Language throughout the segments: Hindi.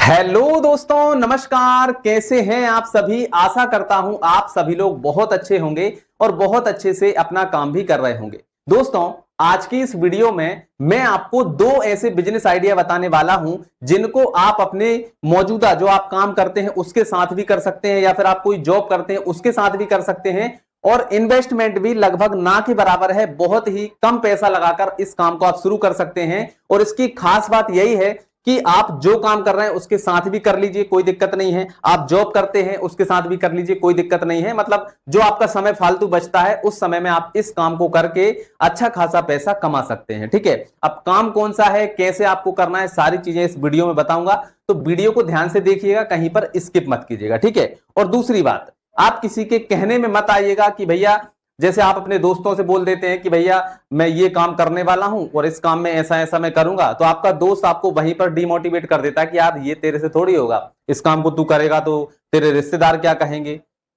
हेलो दोस्तों, नमस्कार। कैसे हैं आप सभी? आशा करता हूं आप सभी लोग बहुत अच्छे होंगे और बहुत अच्छे से अपना काम भी कर रहे होंगे। दोस्तों, आज की इस वीडियो में मैं आपको दो ऐसे बिजनेस आइडिया बताने वाला हूं जिनको आप अपने मौजूदा जो आप काम करते हैं उसके साथ भी कर सकते हैं, या फिर आप कोई जॉब करते हैं उसके साथ भी कर सकते हैं। और इन्वेस्टमेंट भी लगभग ना के बराबर है। बहुत ही कम पैसा लगाकर इस काम को आप शुरू कर सकते हैं। और इसकी खास बात यही है कि आप जो काम कर रहे हैं उसके साथ भी कर लीजिए, कोई दिक्कत नहीं है। आप जॉब करते हैं उसके साथ भी कर लीजिए, कोई दिक्कत नहीं है। मतलब जो आपका समय फालतू बचता है उस समय में आप इस काम को करके अच्छा खासा पैसा कमा सकते हैं। ठीक है, अब काम कौन सा है, कैसे आपको करना है, सारी चीजें इस वीडियो में बताऊंगा। तो वीडियो को ध्यान से देखिएगा, कहीं पर स्किप मत कीजिएगा। ठीक है। और दूसरी बात, आप किसी के कहने में मत आइएगा कि भैया, जैसे आप अपने दोस्तों से बोल देते हैं कि भैया मैं ये काम करने वाला हूं और इस काम में ऐसा ऐसा मैं करूंगा, तो आपका दोस्त आपको वहीं पर डिमोटिवेट कर देता है कि यार ये तेरे से थोड़ी होगा, इस काम को तू करेगा तो तेरे रिश्तेदार क्या कहेंगे,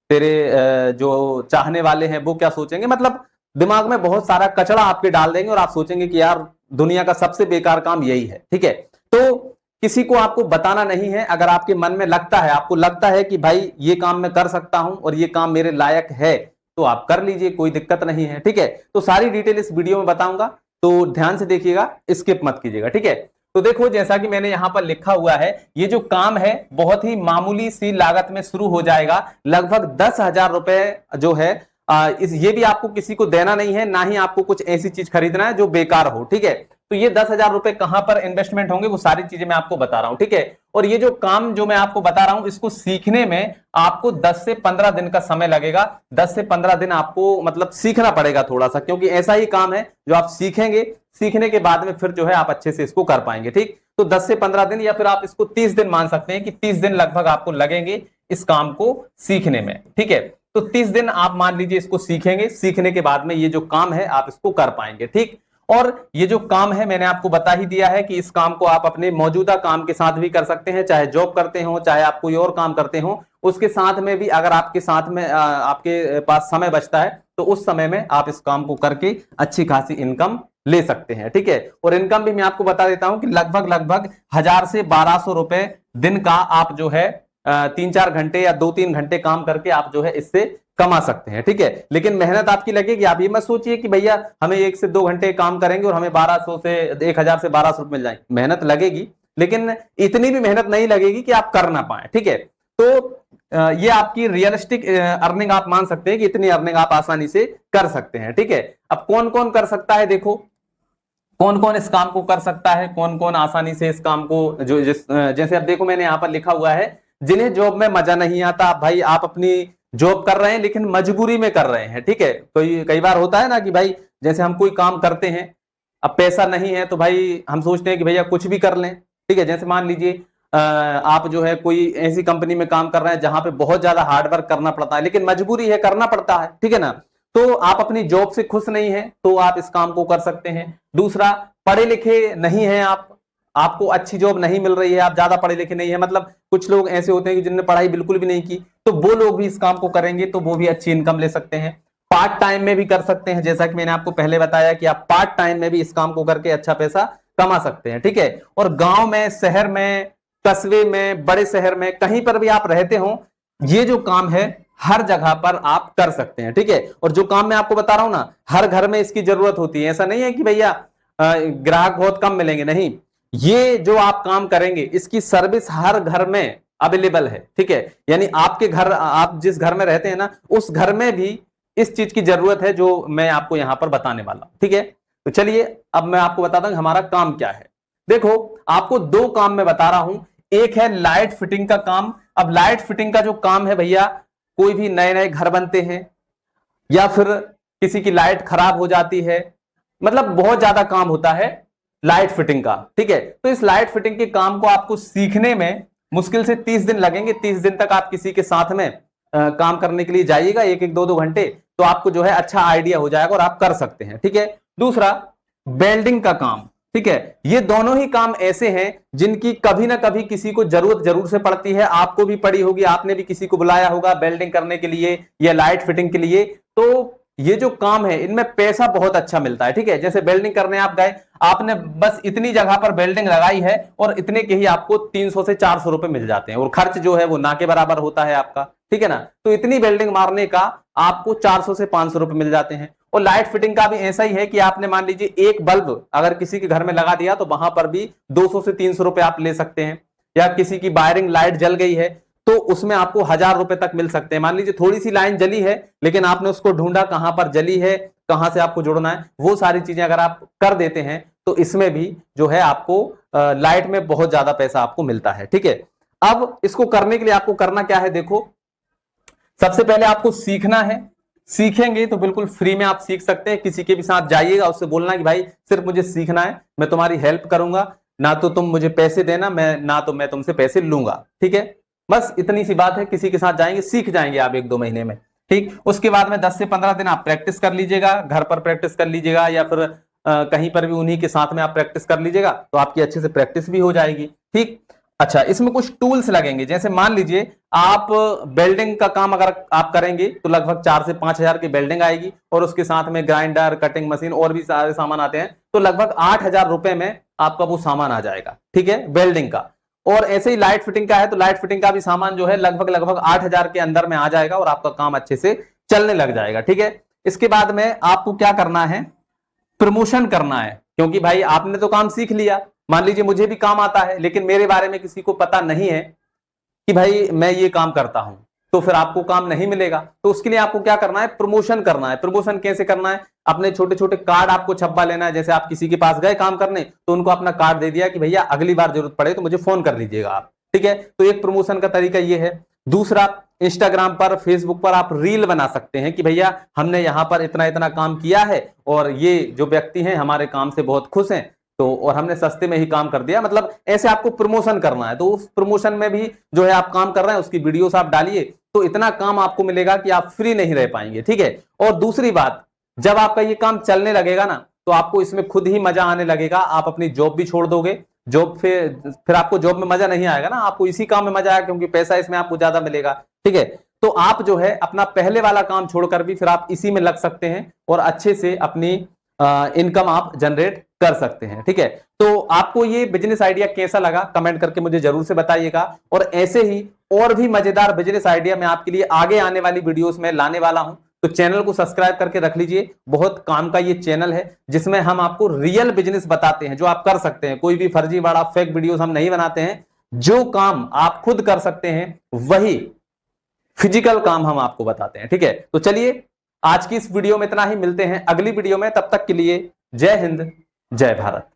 तेरे जो चाहने वाले हैं वो क्या सोचेंगे। मतलब दिमाग में बहुत सारा कचरा आपके डाल देंगे और आप सोचेंगे कि यार दुनिया का सबसे बेकार काम यही है। ठीक है, तो किसी को आपको बताना नहीं है। अगर आपके मन में लगता है, आपको लगता है कि भाई ये काम मैं कर सकता हूं और ये काम मेरे लायक है, तो आप कर लीजिए, कोई दिक्कत नहीं है। ठीक है, तो सारी डिटेल इस वीडियो में बताऊंगा, तो ध्यान से देखिएगा, स्किप मत कीजिएगा। ठीक है, तो देखो जैसा कि मैंने यहां पर लिखा हुआ है, ये जो काम है बहुत ही मामूली सी लागत में शुरू हो जाएगा। लगभग 10,000 रुपए जो है ये भी आपको किसी को देना नहीं है, ना ही आपको कुछ ऐसी चीज खरीदना है जो बेकार हो। ठीक है, तो ये 10,000 रुपए कहां पर इन्वेस्टमेंट होंगे वो सारी चीजें मैं आपको बता रहा हूं। ठीक है, और ये जो काम जो मैं आपको बता रहा हूं इसको सीखने में आपको 10 से 15 दिन का समय लगेगा। 10 से 15 दिन आपको मतलब सीखना पड़ेगा थोड़ा सा, क्योंकि ऐसा ही काम है जो आप सीखेंगे, सीखने के बाद में फिर जो है आप अच्छे से इसको कर पाएंगे। ठीक, तो 10 से 15 दिन या फिर आप इसको 30 दिन मान सकते हैं कि 30 दिन लगभग आपको लगेंगे इस काम को सीखने में। ठीक है, तो 30 दिन आप मान लीजिए इसको सीखेंगे, सीखने के बाद में ये जो काम है आप इसको कर पाएंगे। ठीक, और ये जो काम है मैंने आपको बता ही दिया है कि इस काम को आप अपने मौजूदा काम के साथ भी कर सकते हैं, चाहे जॉब करते हो, चाहे आप कोई और काम करते हो, उसके साथ में भी अगर आपके साथ में आपके पास समय बचता है तो उस समय में आप इस काम को करके अच्छी खासी इनकम ले सकते हैं। ठीक है, और इनकम भी मैं आपको बता देता हूं कि लगभग लगभग 1000 से 1200 रुपए दिन का आप जो है 3-4 घंटे या 2-3 घंटे काम करके आप जो है इससे कमा सकते हैं। ठीक है, लेकिन मेहनत आपकी लगेगी। आप ये मत सोचिए कि भैया हमें 1 से 2 घंटे काम करेंगे और हमें 1200 से 1000 से 1200 रुपए मिल जाएंगे। मेहनत लगेगी, लेकिन इतनी भी मेहनत नहीं लगेगी कि आप कर ना पाए। ठीक है, तो ये आपकी रियलिस्टिक अर्निंग आप मान सकते हैं कि इतनी अर्निंग आप आसानी से कर सकते हैं। ठीक है, अब कौन कौन कर सकता है, देखो कौन कौन इस काम को कर सकता है, कौन कौन आसानी से इस काम को जैसे अब देखो मैंने यहां पर लिखा हुआ है, जिन्हें जॉब में मजा नहीं आता। भाई आप अपनी जॉब कर रहे हैं लेकिन मजबूरी में कर रहे हैं। ठीक है, कई बार होता है ना कि भाई जैसे हम कोई काम करते हैं, अब पैसा नहीं है तो भाई हम सोचते हैं कि भैया कुछ भी कर लें। ठीक है, जैसे मान लीजिए आप जो है कोई ऐसी कंपनी में काम कर रहे हैं जहां पे बहुत ज्यादा हार्डवर्क करना पड़ता है, लेकिन मजबूरी है, करना पड़ता है। ठीक है ना, तो आप अपनी जॉब से खुश नहीं है तो आप इस काम को कर सकते हैं। दूसरा, पढ़े लिखे नहीं है आप, आपको अच्छी जॉब नहीं मिल रही है, आप ज्यादा पढ़े लिखे नहीं है, मतलब कुछ लोग ऐसे होते हैं कि जिन्होंने पढ़ाई बिल्कुल भी नहीं की, तो वो लोग भी इस काम को करेंगे तो वो भी अच्छी इनकम ले सकते हैं। पार्ट टाइम में भी कर सकते हैं, जैसा कि मैंने आपको पहले बताया कि आप पार्ट टाइम में भी इस काम को करके अच्छा पैसा कमा सकते हैं। ठीक है, और गांव में, शहर में, कस्बे में, बड़े शहर में, कहीं पर भी आप रहते हो, ये जो काम है हर जगह पर आप कर सकते हैं। ठीक है, और जो काम मैं आपको बता रहा हूं ना, हर घर में इसकी जरूरत होती है। ऐसा नहीं है कि भैया ग्राहक बहुत कम मिलेंगे, नहीं, ये जो आप काम करेंगे इसकी सर्विस हर घर में अवेलेबल है। ठीक है, यानी आपके घर, आप जिस घर में रहते हैं ना, उस घर में भी इस चीज की जरूरत है जो मैं आपको यहां पर बताने वाला हूं। ठीक है, तो चलिए अब मैं आपको बताता हूं हमारा काम क्या है। देखो, आपको दो काम मैं बता रहा हूं। एक है लाइट फिटिंग का काम। अब लाइट फिटिंग का जो काम है भैया, कोई भी नए नए घर बनते हैं या फिर किसी की लाइट खराब हो जाती है, मतलब बहुत ज्यादा काम होता है लाइट फिटिंग का। ठीक है, तो इस लाइट फिटिंग के काम को आपको सीखने में मुश्किल से 30 दिन लगेंगे। 30 दिन तक आप किसी के साथ में काम करने के लिए जाइएगा, 1-1, 2-2 घंटे, तो आपको जो है अच्छा आइडिया हो जाएगा और आप कर सकते हैं। ठीक है, दूसरा वेल्डिंग का काम। ठीक है, ये दोनों ही काम ऐसे हैं जिनकी कभी ना कभी किसी को जरूरत जरूर से पड़ती है। आपको भी पड़ी होगी, आपने भी किसी को बुलाया होगा वेल्डिंग करने के लिए या लाइट फिटिंग के लिए। तो ये जो काम है इनमें पैसा बहुत अच्छा मिलता है। ठीक है, जैसे वेल्डिंग करने आप गए, आपने बस इतनी जगह पर वेल्डिंग लगाई है और इतने के ही आपको 300 से 400 रुपए मिल जाते हैं और खर्च जो है वो ना के बराबर होता है आपका। ठीक है ना, तो इतनी वेल्डिंग मारने का आपको 400 से 500 रुपए मिल जाते हैं। और लाइट फिटिंग का भी ऐसा ही है कि आपने मान लीजिए एक बल्ब अगर किसी के घर में लगा दिया तो वहां पर भी 200 से 300 रुपए आप ले सकते हैं। या किसी की वायरिंग लाइट जल गई है तो उसमें आपको 1000 रुपए तक मिल सकते हैं। मान लीजिए थोड़ी सी लाइन जली है लेकिन आपने उसको ढूंढा कहां पर जली है, कहां से आपको जोड़ना है, वो सारी चीजें अगर आप कर देते हैं तो इसमें भी जो है आपको लाइट में बहुत ज्यादा पैसा आपको मिलता है। ठीक है, अब इसको करने के लिए आपको करना क्या है, देखो सबसे पहले आपको सीखना है। सीखेंगे तो बिल्कुल फ्री में आप सीख सकते हैं। किसी के भी साथ जाइएगा, उससे बोलना कि भाई सिर्फ मुझे सीखना है, मैं तुम्हारी हेल्प करूंगा, ना तो तुम मुझे पैसे देना, ना तो मैं तुमसे पैसे लूंगा। ठीक है, बस इतनी सी बात है। किसी के साथ जाएंगे, सीख जाएंगे आप 1-2 महीने में। ठीक, उसके बाद में 10 से 15 दिन आप प्रैक्टिस कर लीजिएगा, घर पर प्रैक्टिस कर लीजिएगा या फिर कहीं पर भी उन्हीं के साथ में आप प्रैक्टिस कर लीजिएगा तो आपकी अच्छे से प्रैक्टिस भी हो जाएगी। ठीक, अच्छा इसमें कुछ टूल्स लगेंगे। जैसे मान लीजिए आप वेल्डिंग का काम अगर आप करेंगे तो लगभग 4 से 5 हजार की वेल्डिंग आएगी और उसके साथ में ग्राइंडर, कटिंग मशीन और भी सारे सामान आते हैं, तो लगभग 8,000 रुपए में आपका वो सामान आ जाएगा। ठीक है, वेल्डिंग का। और ऐसे ही लाइट फिटिंग का है तो लाइट फिटिंग का भी सामान जो है लगभग 8,000 के अंदर में आ जाएगा और आपका काम अच्छे से चलने लग जाएगा। ठीक है, इसके बाद में आपको क्या करना है, प्रमोशन करना है। क्योंकि भाई आपने तो काम सीख लिया, मान लीजिए मुझे भी काम आता है लेकिन मेरे बारे में किसी को पता नहीं है कि भाई मैं ये काम करता हूं, तो फिर आपको काम नहीं मिलेगा। तो उसके लिए आपको क्या करना है, प्रमोशन करना है। प्रमोशन कैसे करना है, अपने छोटे छोटे कार्ड आपको छपवा लेना है। जैसे आप किसी के पास गए काम करने तो उनको अपना कार्ड दे दिया कि भैया अगली बार जरूरत पड़े तो मुझे फोन कर लीजिएगा आप। ठीक है, तो एक प्रमोशन का तरीका ये है। दूसरा, इंस्टाग्राम पर, फेसबुक पर आप रील बना सकते हैं कि भैया हमने यहां पर इतना इतना काम किया है और ये जो व्यक्ति हैं हमारे काम से बहुत खुश हैं, तो और हमने सस्ते में ही काम कर दिया। मतलब ऐसे आपको प्रमोशन करना है। तो उस प्रमोशन में भी जो है आप काम कर रहे हैं उसकी वीडियोस आप डालिए तो इतना काम आपको मिलेगा कि आप फ्री नहीं रह पाएंगे। ठीक है, और दूसरी बात, जब आपका ये काम चलने लगेगा ना तो आपको इसमें खुद ही मजा आने लगेगा। आप अपनी जॉब भी छोड़ दोगे, जॉब फिर आपको जॉब में मजा नहीं आएगा ना, आपको इसी काम में मजा आएगा क्योंकि पैसा इसमें आपको ज्यादा मिलेगा। ठीक है, तो आप जो है अपना पहले वाला काम छोड़कर भी फिर आप इसी में लग सकते हैं और अच्छे से अपनी इनकम आप जनरेट कर सकते हैं। ठीक है, तो आपको ये बिजनेस आइडिया कैसा लगा कमेंट करके मुझे जरूर से बताइएगा। और ऐसे ही और भी मजेदार बिजनेस आइडिया मैं आपके लिए आगे आने वाली वीडियोस में लाने वाला हूं, तो चैनल को सब्सक्राइब करके रख लीजिए। बहुत काम का ये चैनल है जिसमें हम आपको रियल बिजनेस बताते हैं जो आप कर सकते हैं। कोई भी फर्जी वाला फेक वीडियोस हम नहीं बनाते हैं। जो काम आप खुद कर सकते हैं वही फिजिकल काम हम आपको बताते हैं। ठीक है, तो चलिए आज की इस वीडियो में इतना ही, मिलते हैं अगली वीडियो में। तब तक के लिए जय हिंद, जय भारत।